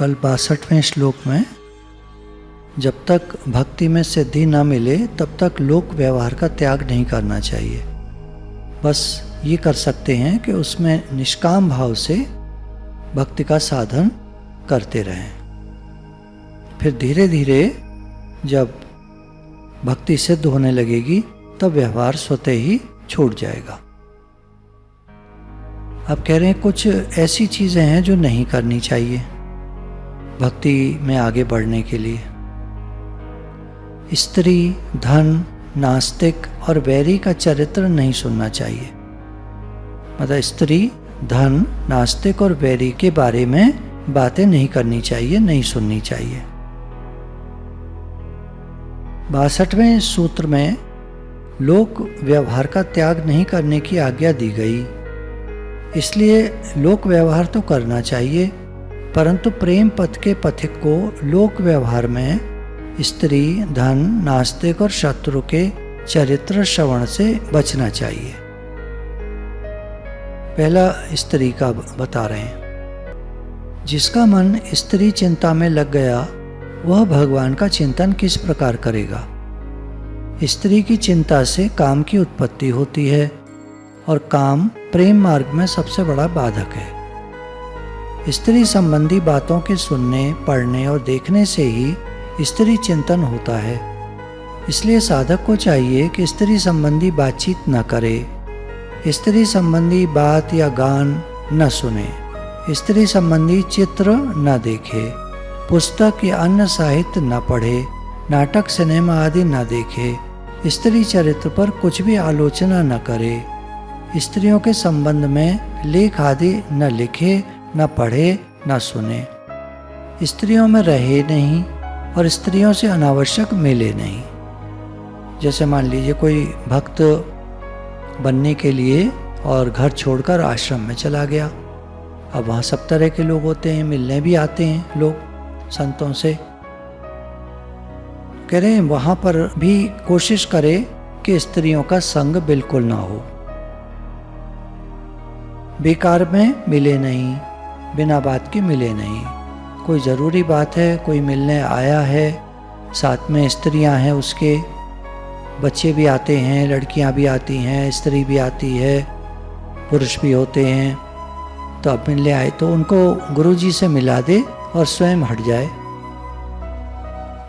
कल 62वें श्लोक में जब तक भक्ति में सिद्धि न मिले तब तक लोक व्यवहार का त्याग नहीं करना चाहिए। बस ये कर सकते हैं कि उसमें निष्काम भाव से भक्ति का साधन करते रहें। फिर धीरे धीरे जब भक्ति सिद्ध होने लगेगी तब व्यवहार स्वतः ही छूट जाएगा। अब कह रहे हैं कुछ ऐसी चीज़ें हैं जो नहीं करनी चाहिए भक्ति में आगे बढ़ने के लिए। स्त्री, धन, नास्तिक और वैरी का चरित्र नहीं सुनना चाहिए। मतलब स्त्री, धन, नास्तिक और वैरी के बारे में बातें नहीं करनी चाहिए, नहीं सुननी चाहिए। 62वें सूत्र में लोक व्यवहार का त्याग नहीं करने की आज्ञा दी गई। इसलिए लोक व्यवहार तो करना चाहिए, परंतु प्रेम पथ के पथिक को लोक व्यवहार में स्त्री, धन, नास्तिक और शत्रु के चरित्र श्रवण से बचना चाहिए। पहला स्त्री का बता रहे हैं। जिसका मन स्त्री चिंता में लग गया वह भगवान का चिंतन किस प्रकार करेगा। स्त्री की चिंता से काम की उत्पत्ति होती है और काम प्रेम मार्ग में सबसे बड़ा बाधक है। स्त्री संबंधी बातों के सुनने, पढ़ने और देखने से ही स्त्री चिंतन होता है। इसलिए साधक को चाहिए कि स्त्री संबंधी बातचीत न करे, स्त्री संबंधी बात या गान न सुने, स्त्री संबंधी चित्र न देखे, पुस्तक या अन्य साहित्य न पढ़े, नाटक, सिनेमा आदि न देखे, स्त्री चरित्र पर कुछ भी आलोचना न करे, स्त्रियों के संबंध में लेख आदि न लिखे, न पढ़े, न सुने, स्त्रियों में रहे नहीं और स्त्रियों से अनावश्यक मिले नहीं। जैसे मान लीजिए कोई भक्त बनने के लिए और घर छोड़कर आश्रम में चला गया। अब वहाँ सब तरह के लोग होते हैं, मिलने भी आते हैं लोग संतों से। कह रहे हैं वहाँ पर भी कोशिश करे कि स्त्रियों का संग बिल्कुल ना हो। बेकार में मिले नहीं, बिना बात के मिले नहीं। कोई ज़रूरी बात है, कोई मिलने आया है, साथ में स्त्रियां हैं, उसके बच्चे भी आते हैं, लड़कियां भी आती हैं, स्त्री भी आती है, पुरुष भी होते हैं, तो अब मिलने आए तो उनको गुरुजी से मिला दे और स्वयं हट जाए,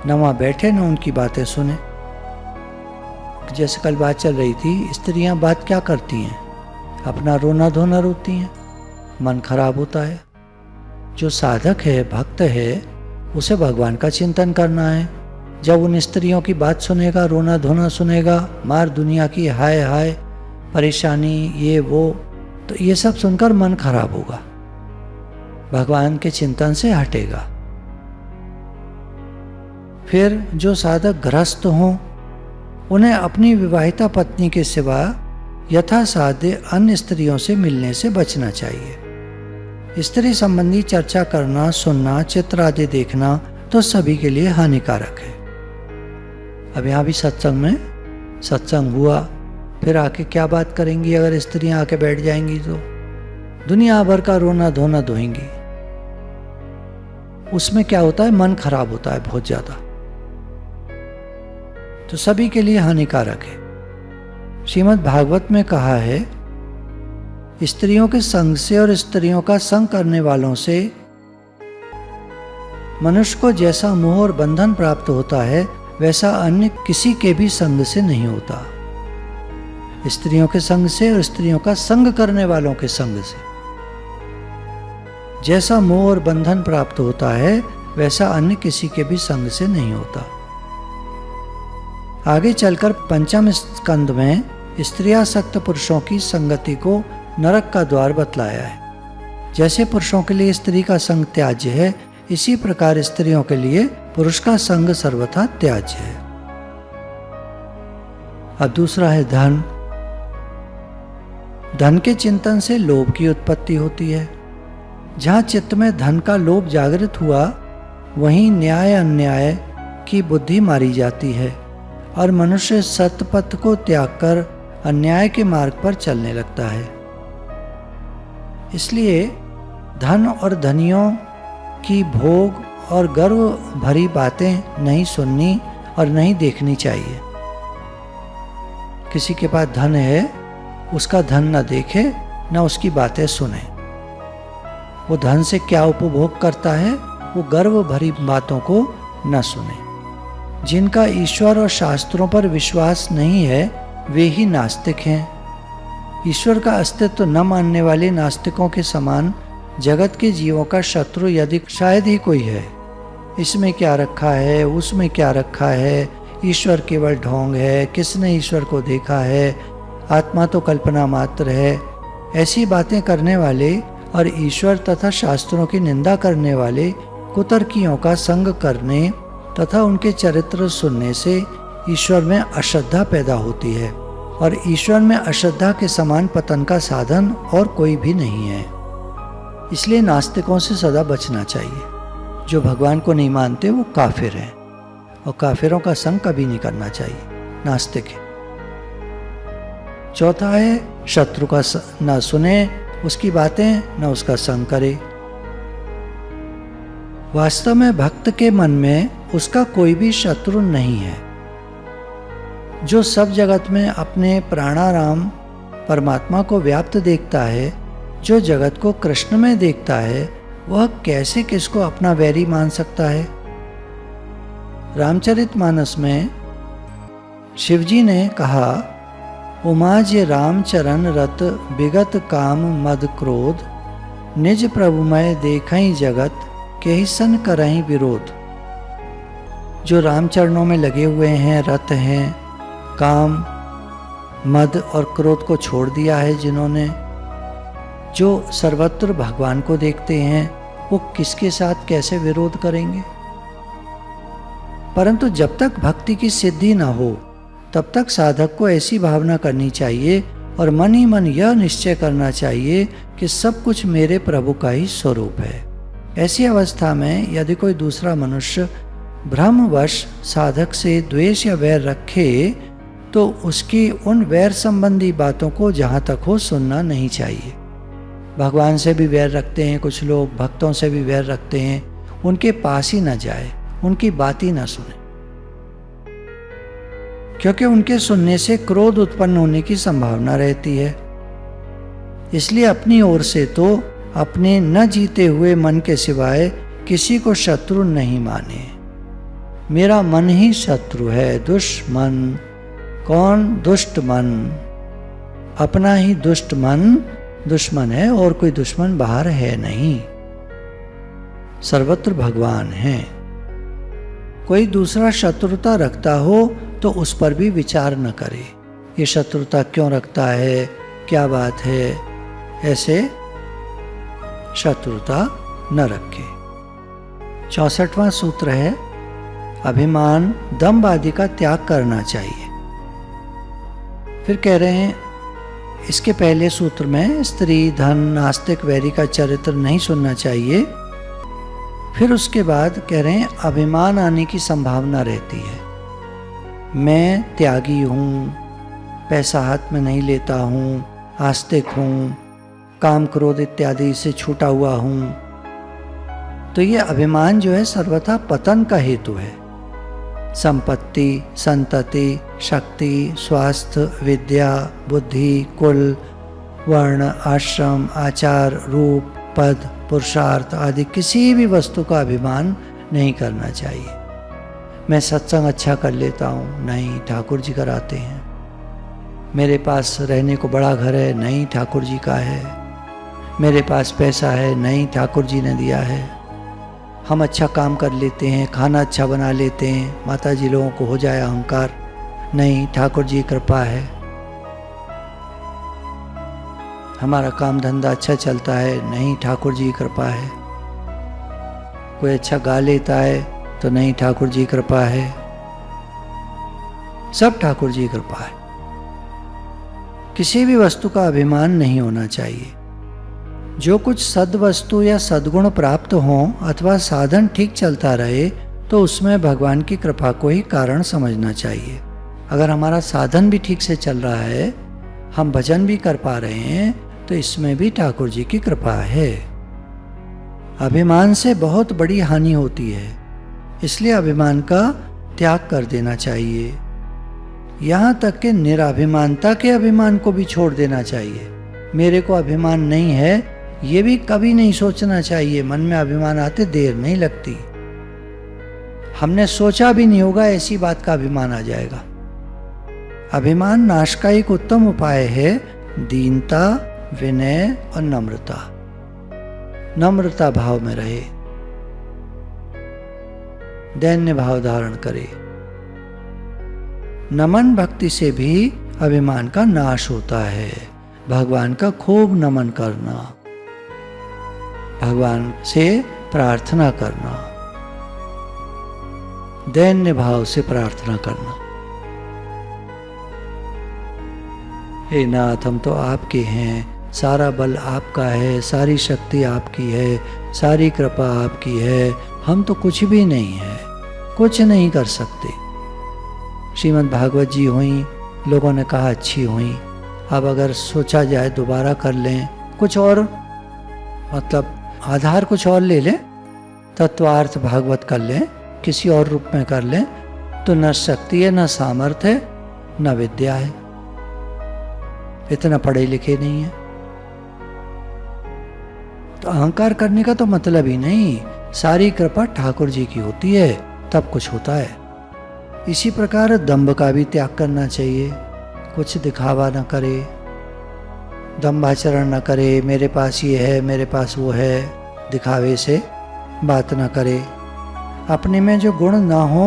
न वहाँ बैठे न उनकी बातें सुने। जैसे कल बात चल रही थी, स्त्रियां बात क्या करती हैं, अपना रोना धोना रोती हैं, मन खराब होता है। जो साधक है, भक्त है, उसे भगवान का चिंतन करना है। जब उन स्त्रियों की बात सुनेगा, रोना धोना सुनेगा, मार दुनिया की, हाय हाय परेशानी, ये वो, तो ये सब सुनकर मन खराब होगा, भगवान के चिंतन से हटेगा। फिर जो साधक गृहस्थ हों, उन्हें अपनी विवाहिता पत्नी के सिवा यथासाध्य अन्य स्त्रियों से मिलने से बचना चाहिए। स्त्री संबंधी चर्चा करना, सुनना, चित्र आदि देखना तो सभी के लिए हानिकारक है। अब यहाँ भी सत्संग में सत्संग हुआ, फिर आके क्या बात करेंगी अगर स्त्रियां आके बैठ जाएंगी तो दुनिया भर का रोना धोना धोएंगी। उसमें क्या होता है, मन खराब होता है बहुत ज्यादा, तो सभी के लिए हानिकारक है। श्रीमद् भागवत में कहा है, स्त्रियों के संग से और स्त्रियों का संग करने वालों से मनुष्य को जैसा मोह और बंधन प्राप्त होता है वैसा अन्य किसी के भी संग से नहीं होता। स्त्रियों के संग से और स्त्रियों का संग करने वालों के संग से जैसा मोह और बंधन प्राप्त होता है वैसा अन्य किसी के भी संग से नहीं होता। आगे चलकर 5वें स्कंद में स्त्रियासक्त पुरुषों की संगति को नरक का द्वार बतलाया है। जैसे पुरुषों के लिए स्त्री का संग त्याज्य है, इसी प्रकार स्त्रियों के लिए पुरुष का संग सर्वथा त्याज्य है। अब दूसरा है धन। धन के चिंतन से लोभ की उत्पत्ति होती है। जहाँ चित्त में धन का लोभ जागृत हुआ, वहीं न्याय अन्याय की बुद्धि मारी जाती है और मनुष्य सतपथ को त्याग कर अन्याय के मार्ग पर चलने लगता है। इसलिए धन और धनियों की भोग और गर्व भरी बातें नहीं सुननी और नहीं देखनी चाहिए। किसी के पास धन है, उसका धन न देखे न उसकी बातें सुने। वो धन से क्या उपभोग करता है, वो गर्व भरी बातों को न सुने। जिनका ईश्वर और शास्त्रों पर विश्वास नहीं है वे ही नास्तिक हैं। ईश्वर का अस्तित्व न मानने वाले नास्तिकों के समान जगत के जीवों का शत्रु यदि शायद ही कोई है। इसमें क्या रखा है, उसमें क्या रखा है, ईश्वर केवल ढोंग है, किसने ईश्वर को देखा है, आत्मा तो कल्पना मात्र है, ऐसी बातें करने वाले और ईश्वर तथा शास्त्रों की निंदा करने वाले कुतर्कियों का संग करने तथा उनके चरित्र सुनने से ईश्वर में अश्रद्धा पैदा होती है और ईश्वर में अश्रद्धा के समान पतन का साधन और कोई भी नहीं है। इसलिए नास्तिकों से सदा बचना चाहिए। जो भगवान को नहीं मानते वो काफिर हैं और काफिरों का संग कभी नहीं करना चाहिए, नास्तिक है। चौथा है शत्रु का न सुने उसकी बातें, न उसका संग करे। वास्तव में भक्त के मन में उसका कोई भी शत्रु नहीं है। जो सब जगत में अपने प्राणाराम परमात्मा को व्याप्त देखता है, जो जगत को कृष्ण में देखता है, वह कैसे किसको अपना वैरी मान सकता है। रामचरितमानस में शिवजी ने कहा, उमाज रामचरण रत विगत काम मद क्रोध, निज प्रभुमय देखई जगत केहि सन करहीं विरोध। जो रामचरणों में लगे हुए हैं, रत हैं, काम मद और क्रोध को छोड़ दिया है जिन्होंने, जो सर्वत्र भगवान को देखते हैं, वो किसके साथ कैसे विरोध करेंगे। परंतु जब तक भक्ति की सिद्धि न हो तब तक साधक को ऐसी भावना करनी चाहिए और मन ही मन यह निश्चय करना चाहिए कि सब कुछ मेरे प्रभु का ही स्वरूप है। ऐसी अवस्था में यदि कोई दूसरा मनुष्य भ्रमवश साधक से द्वेष या वैर रखे तो उसकी उन वैर संबंधी बातों को जहाँ तक हो सुनना नहीं चाहिए। भगवान से भी वैर रखते हैं कुछ लोग, भक्तों से भी वैर रखते हैं, उनके पास ही न जाए, उनकी बात ही न सुने, क्योंकि उनके सुनने से क्रोध उत्पन्न होने की संभावना रहती है। इसलिए अपनी ओर से तो अपने न जीते हुए मन के सिवाय किसी को शत्रु नहीं माने। मेरा मन ही शत्रु है, दुश्मन। कौन? दुष्ट मन। अपना ही दुष्ट मन दुश्मन है और कोई दुश्मन बाहर है नहीं, सर्वत्र भगवान है। कोई दूसरा शत्रुता रखता हो तो उस पर भी विचार न करे, ये शत्रुता क्यों रखता है, क्या बात है, ऐसे शत्रुता न रखे। 64वां सूत्र है, अभिमान दंभ आदि का त्याग करना चाहिए। फिर कह रहे हैं, इसके पहले सूत्र में स्त्री, धन, नास्तिक, वैरी का चरित्र नहीं सुनना चाहिए। फिर उसके बाद कह रहे हैं, अभिमान आने की संभावना रहती है। मैं त्यागी हूँ, पैसा हाथ में नहीं लेता हूँ, आस्तिक हूँ, काम क्रोध इत्यादि से छूटा हुआ हूँ। तो ये अभिमान जो है सर्वथा पतन का हेतु है। संपत्ति, संतति, शक्ति, स्वास्थ्य, विद्या, बुद्धि, कुल, वर्ण, आश्रम, आचार, रूप, पद, पुरुषार्थ आदि किसी भी वस्तु का अभिमान नहीं करना चाहिए। मैं सत्संग अच्छा कर लेता हूँ, नहीं, ठाकुर जी कराते हैं। मेरे पास रहने को बड़ा घर है, नहीं, ठाकुर जी का है। मेरे पास पैसा है, नहीं, ठाकुर जी ने दिया है। हम अच्छा काम कर लेते हैं, खाना अच्छा बना लेते हैं, माता जी लोगों को हो जाए अहंकार, नहीं, ठाकुर जी कृपा है। हमारा काम धंधा अच्छा चलता है, नहीं, ठाकुर जी कृपा है। कोई अच्छा गा लेता है तो नहीं, ठाकुर जी कृपा है। सब ठाकुर जी कृपा है। किसी भी वस्तु का अभिमान नहीं होना चाहिए। जो कुछ सद्वस्तु या सद्गुण प्राप्त हो अथवा साधन ठीक चलता रहे तो उसमें भगवान की कृपा को ही कारण समझना चाहिए। अगर हमारा साधन भी ठीक से चल रहा है, हम भजन भी कर पा रहे हैं, तो इसमें भी ठाकुर जी की कृपा है। अभिमान से बहुत बड़ी हानि होती है, इसलिए अभिमान का त्याग कर देना चाहिए। यहाँ तक कि निराभिमानता के अभिमान को भी छोड़ देना चाहिए। मेरे को अभिमान नहीं है, ये भी कभी नहीं सोचना चाहिए। मन में अभिमान आते देर नहीं लगती। हमने सोचा भी नहीं होगा ऐसी बात का अभिमान आ जाएगा। अभिमान नाश का एक उत्तम उपाय है दीनता, विनय और नम्रता। नम्रता भाव में रहे, दैन्य भाव धारण करे। नमन भक्ति से भी अभिमान का नाश होता है। भगवान का खूब नमन करना, भगवान से प्रार्थना करना, दैन्य भाव से प्रार्थना करना। हे नाथ, हम तो आपके हैं, सारा बल आपका है, सारी शक्ति आपकी है, सारी कृपा आपकी है, हम तो कुछ भी नहीं है, कुछ नहीं कर सकते। श्रीमद् भागवत जी हुई, लोगों ने कहा अच्छी हुई। अब अगर सोचा जाए दोबारा कर लें, कुछ और मतलब आधार कुछ और ले लें, तत्वार्थ भागवत कर लें, किसी और रूप में कर लें, तो न शक्ति है, न सामर्थ्य है, न विद्या है। इतना पढ़े लिखे नहीं है तो अहंकार करने का तो मतलब ही नहीं। सारी कृपा ठाकुर जी की होती है, तब कुछ होता है। इसी प्रकार दंभ का भी त्याग करना चाहिए। कुछ दिखावा न करे, दंभाचरण न करे, मेरे पास ये है, मेरे पास वो है, दिखावे से बात न करे। अपने में जो गुण न हो,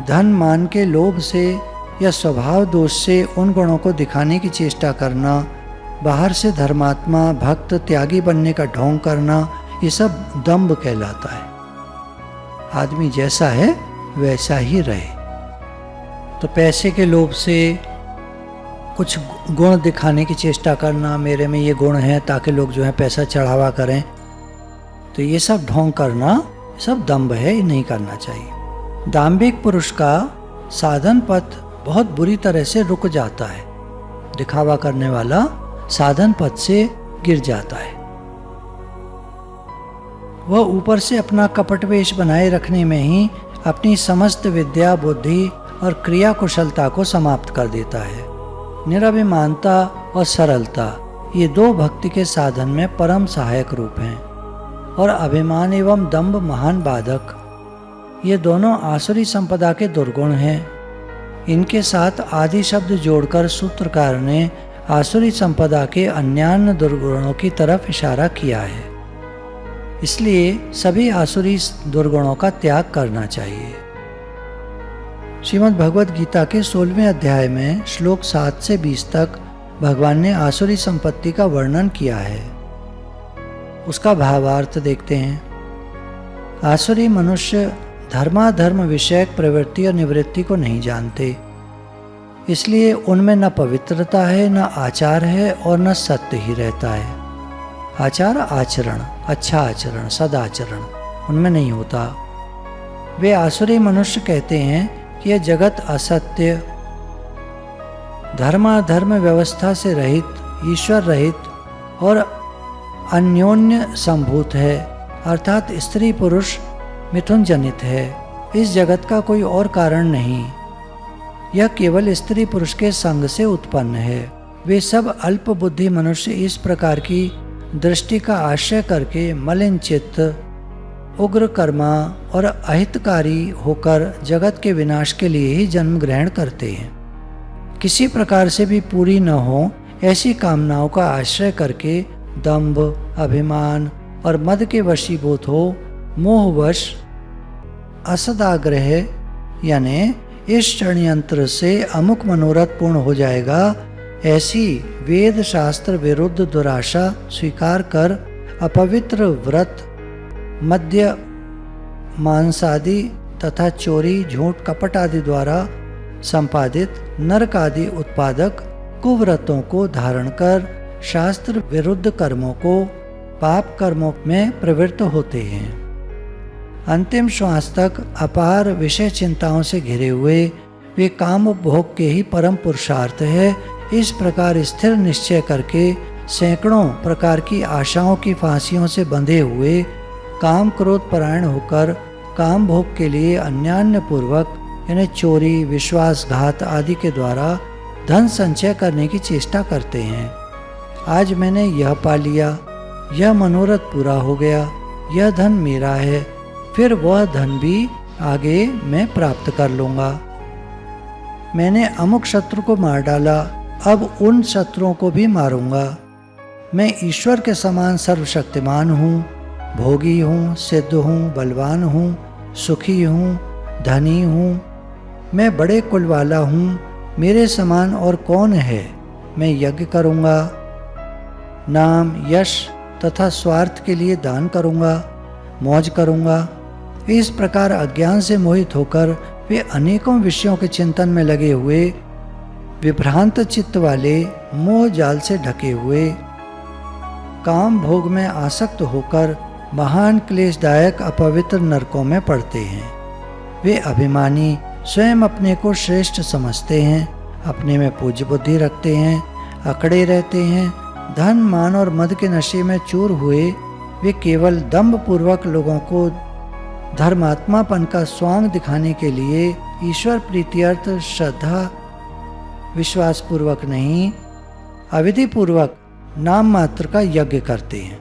धन मान के लोभ से या स्वभाव दोष से उन गुणों को दिखाने की चेष्टा करना, बाहर से धर्मात्मा, भक्त, त्यागी बनने का ढोंग करना, ये सब दंभ कहलाता है। आदमी जैसा है वैसा ही रहे। तो पैसे के लोभ से कुछ गुण दिखाने की चेष्टा करना, मेरे में ये गुण है, ताकि लोग जो है पैसा चढ़ावा करें, तो ये सब ढोंग करना सब दंभ है, ये नहीं करना चाहिए। दाम्भिक पुरुष का साधन पथ बहुत बुरी तरह से रुक जाता है। दिखावा करने वाला साधन पथ से गिर जाता है। वह ऊपर से अपना कपट वेश बनाए रखने में ही अपनी समस्त विद्या, बुद्धि और क्रिया कुशलता को समाप्त कर देता है। निराभिमानता और सरलता, ये दो भक्ति के साधन में परम सहायक रूप हैं, और अभिमान एवं दंभ महान बाधक। ये दोनों आसुरी संपदा के दुर्गुण हैं। इनके साथ आदि शब्द जोड़कर सूत्रकार ने आसुरी संपदा के अन्यान्य दुर्गुणों की तरफ इशारा किया है। इसलिए सभी आसुरी दुर्गुणों का त्याग करना चाहिए। श्रीमद् भगवद गीता के 16वें अध्याय में श्लोक 7 से 20 तक भगवान ने आसुरी संपत्ति का वर्णन किया है। उसका भावार्थ देखते हैं। आसुरी मनुष्य धर्माधर्म विषयक प्रवृत्ति और निवृत्ति को नहीं जानते, इसलिए उनमें न पवित्रता है, न आचार है, और न सत्य ही रहता है। आचार आचरण, अच्छा आचरण, सदाचरण उनमें नहीं होता। वे आसुरी मनुष्य कहते हैं कि यह जगत असत्य, धर्माधर्म व्यवस्था से रहित, ईश्वर रहित और अन्योन्य संभूत है, अर्थात स्त्री पुरुष मिथुन जनित है। इस जगत का कोई और कारण नहीं, यह केवल स्त्री पुरुष के संग से उत्पन्न है। वे सब अल्प बुद्धि मनुष्य इस प्रकार की दृष्टि का आश्रय करके मलिन चित्त, उग्र कर्मा और अहितकारी होकर जगत के विनाश के लिए ही जन्म ग्रहण करते हैं। किसी प्रकार से भी पूरी न हो ऐसी कामनाओं का आश्रय करके दंभ, अभिमान और मद के वशीभूत हो मोहवश असदाग्रह यानी इस षड्यंत्र से अमुक मनोरथ पूर्ण हो जाएगा, ऐसी वेद शास्त्र विरुद्ध दुराशा स्वीकार कर अपवित्र व्रत, मद्य, मांसादि तथा चोरी, झूठ, कपट आदि द्वारा संपादित नरक आदि उत्पादक कुव्रतों को धारण कर शास्त्र विरुद्ध कर्मों को पाप कर्मों में प्रवृत्त होते हैं। अंतिम श्वास तक अपार विषय चिंताओं से घिरे हुए वे काम उपभोग के ही परम पुरुषार्थ है। इस प्रकार स्थिर निश्चय करके सैकड़ों प्रकार की आशाओं की फांसियों से बंधे हुए काम क्रोध परायण होकर काम भोग के लिए अन्यान्य पूर्वक यानी चोरी, विश्वासघात आदि के द्वारा धन संचय करने की चेष्टा करते हैं। आज मैंने यह पा लिया, यह मनोरथ पूरा हो गया, यह धन मेरा है, फिर वह धन भी आगे मैं प्राप्त कर लूँगा। मैंने अमुक शत्रु को मार डाला, अब उन शत्रुओं को भी मारूंगा। मैं ईश्वर के समान सर्वशक्तिमान हूँ, भोगी हूँ, सिद्ध हूँ, बलवान हूँ, सुखी हूँ, धनी हूँ, मैं बड़े कुल वाला हूँ, मेरे समान और कौन है। मैं यज्ञ करूँगा, नाम, यश तथा स्वार्थ के लिए दान करूँगा, मौज करूँगा। इस प्रकार अज्ञान से मोहित होकर वे अनेकों विषयों के चिंतन में लगे हुए, विभ्रांत चित्त वाले, मोह जाल से ढके हुए, काम भोग में आसक्त होकर महान क्लेशदायक अपवित्र नरकों में पड़ते हैं। वे अभिमानी, स्वयं अपने को श्रेष्ठ समझते हैं, अपने में पूज्य बुद्धि रखते हैं, अकड़े रहते हैं, धन, मान और मद के नशे में चूर हुए वे केवल दंभ पूर्वक लोगों को धर्मात्मापन का स्वांग दिखाने के लिए ईश्वर प्रीत्यर्थ श्रद्धा विश्वास पूर्वक नहीं, अविधि पूर्वक नाम मात्र का यज्ञ करते हैं।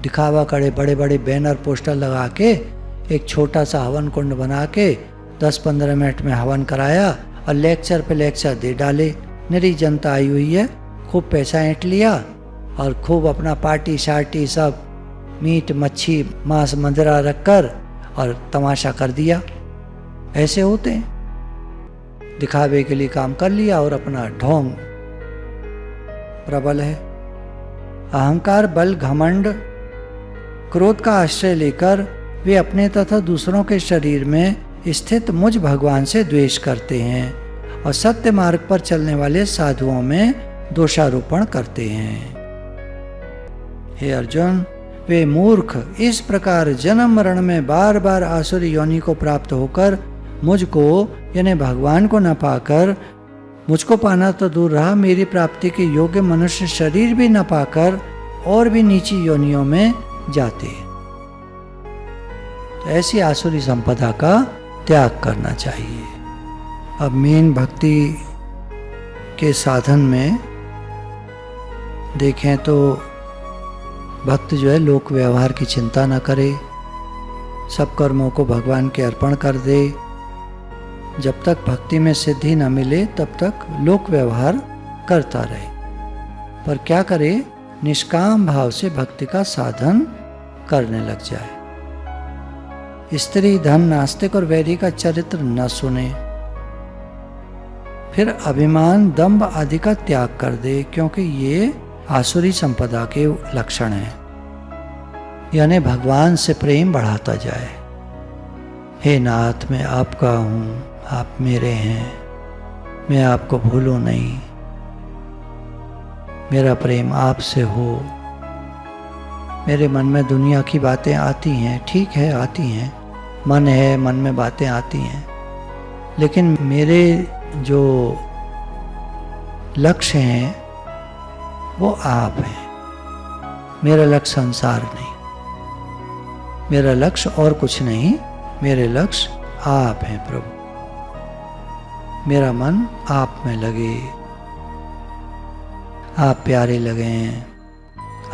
दिखावा करे बड़े बड़े बैनर पोस्टर लगा के एक छोटा सा हवन कुंड बना के 10-15 मिनट में हवन कराया और लेक्चर पे लेक्चर दे डाले। निरी जनता आई हुई है, खूब पैसा ऐंठ लिया और खूब अपना पार्टी शार्टी सब मीट मच्छी मांस मंदिरा रखकर और तमाशा कर दिया। ऐसे होते हैं, दिखावे के लिए काम कर लिया और अपना ढोंग प्रबल है। अहंकार, बल, घमंड, क्रोध का आश्रय लेकर वे अपने तथा दूसरों के शरीर में स्थित मुझ भगवान से द्वेष करते हैं और सत्य मार्ग पर चलने वाले साधुओं में दोषारोपण करते हैं। हे अर्जुन, वे मूर्ख इस प्रकार जन्म मरण में बार बार आसुरी योनि को प्राप्त होकर मुझको यानी भगवान को न पाकर, मुझको पाना तो दूर रहा, मेरी प्राप्ति के योग्य मनुष्य शरीर भी न पाकर और भी नीची योनियों में जाते। तो ऐसी आसुरी संपदा का त्याग करना चाहिए। अब मेन भक्ति के साधन में देखें तो भक्त जो है लोक व्यवहार की चिंता न करे, सब कर्मों को भगवान के अर्पण कर दे। जब तक भक्ति में सिद्धि न मिले तब तक लोक व्यवहार करता रहे, पर क्या करे, निष्काम भाव से भक्ति का साधन करने लग जाए। स्त्री, धन, नास्तिक और वैरी का चरित्र न सुने, फिर अभिमान, दंभ आदि का त्याग कर दे, क्योंकि ये आसुरी संपदा के लक्षण हैं। यानी भगवान से प्रेम बढ़ाता जाए। हे नाथ, मैं आपका हूँ, आप मेरे हैं, मैं आपको भूलूं नहीं, मेरा प्रेम आपसे हो। मेरे मन में दुनिया की बातें आती हैं, ठीक है आती हैं, मन है, मन में बातें आती हैं, लेकिन मेरे जो लक्ष्य हैं वो आप हैं। मेरा लक्ष्य संसार नहीं, मेरा लक्ष्य और कुछ नहीं, मेरे लक्ष्य आप हैं प्रभु। मेरा मन आप में लगे, आप प्यारे लगें,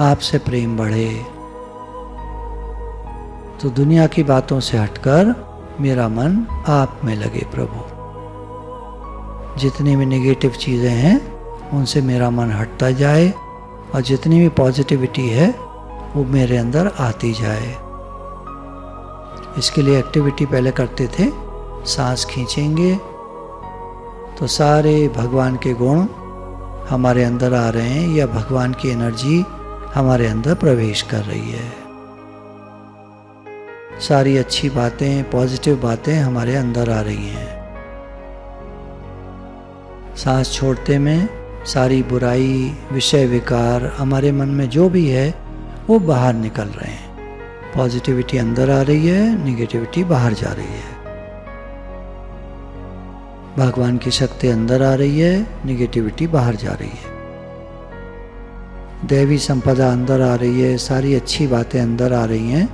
आपसे प्रेम बढ़े, तो दुनिया की बातों से हटकर मेरा मन आप में लगे प्रभु। जितनी भी नेगेटिव चीज़ें हैं उनसे मेरा मन हटता जाए और जितनी भी पॉजिटिविटी है वो मेरे अंदर आती जाए। इसके लिए एक्टिविटी पहले करते थे, सांस खींचेंगे तो सारे भगवान के गुण हमारे अंदर आ रहे हैं या भगवान की एनर्जी हमारे अंदर प्रवेश कर रही है। सारी अच्छी बातें, पॉजिटिव बातें हमारे अंदर आ रही हैं। सांस छोड़ते में सारी बुराई, विषय विकार हमारे मन में जो भी है वो बाहर निकल रहे हैं। पॉजिटिविटी अंदर आ रही है, निगेटिविटी बाहर जा रही है। भगवान की शक्ति अंदर आ रही है, निगेटिविटी बाहर जा रही है। दैवी संपदा अंदर आ रही है, सारी अच्छी बातें अंदर आ रही हैं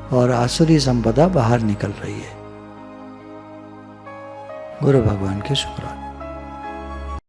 और आसुरी संपदा बाहर निकल रही है। गुरु भगवान के शुक्राने।